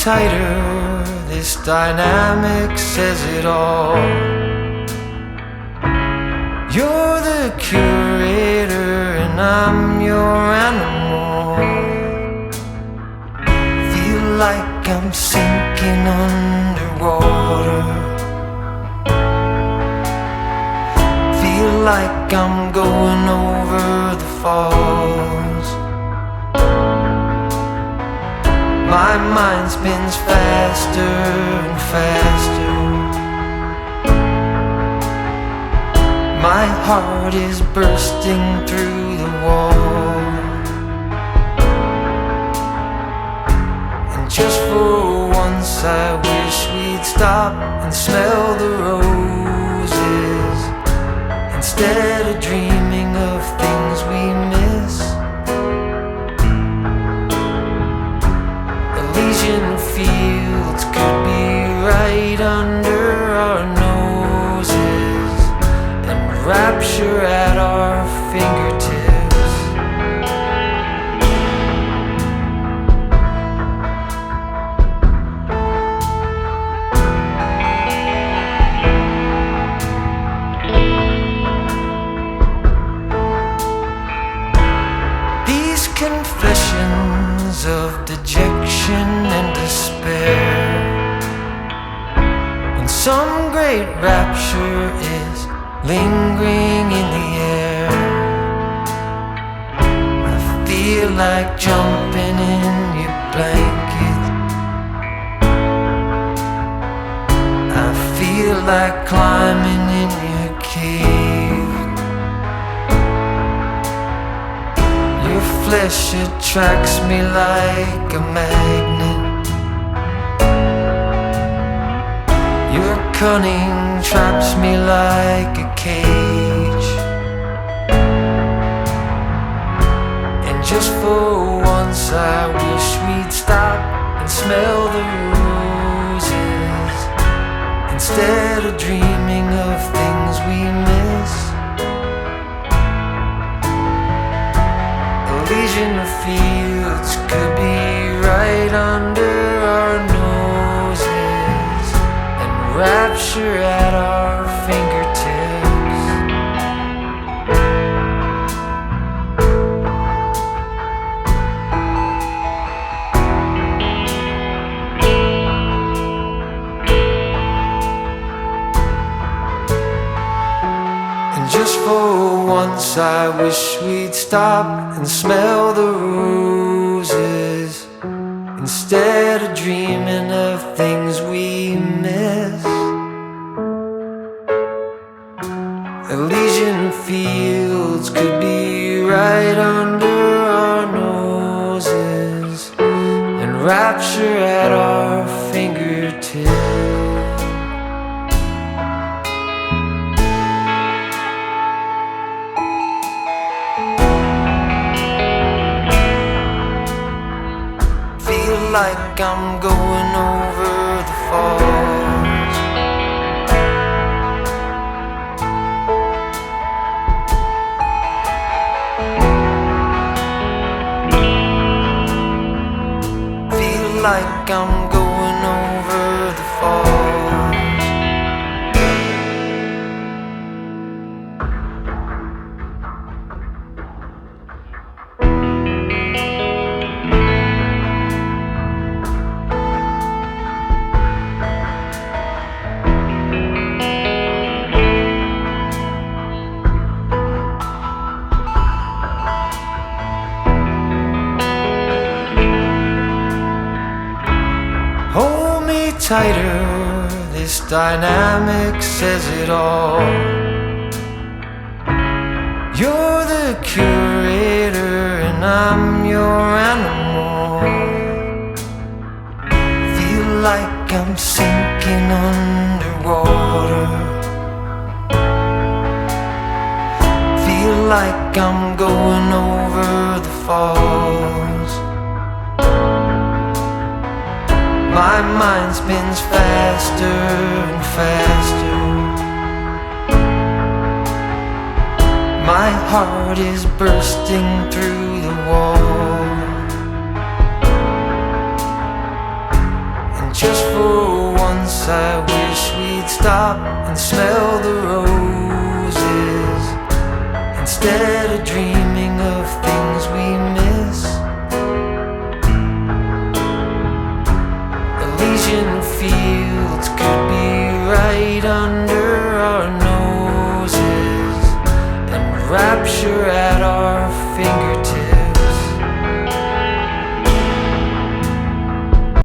tighter, this dynamic says it all. You're the curator and I'm your animal. Feel like I'm sinking underwater. Feel like I'm going over the falls. My mind spins faster and faster. My heart is bursting through the wall. And just for once I wish we'd stop and smell the roses, instead of dreaming of things we miss. Elysian fields could be right under our noses, and rapture at our fingertips. These confessions of dejection and despair, when some great rapture is lingering in the air, I feel like jumping in your blanket. I feel like climbing in your cave. Your flesh attracts me like a magnet. Your cunning traps me like a cage. And just for once I wish we'd stop and smell the roses, instead of dreaming of things we miss. Elysian fields could be right under our noses, and rapture at our fingertips. And just for once I wish we'd stop and smell the roses, instead of dreaming of things we miss. Elysian fields could be right under our noses, and rapture at our fingertips. Feel like I'm going over the falls. Feel like I'm going over the falls. Hold me tighter, this dynamic says it all. You're the curator and I'm your animal. Feel like I'm sinking underwater. Feel like I'm going over the falls. My mind spins faster and faster. My heart is bursting through the wall. for once I wish we'd stop and smell the roses instead of dreaming of things we miss. Elysian fields could be right under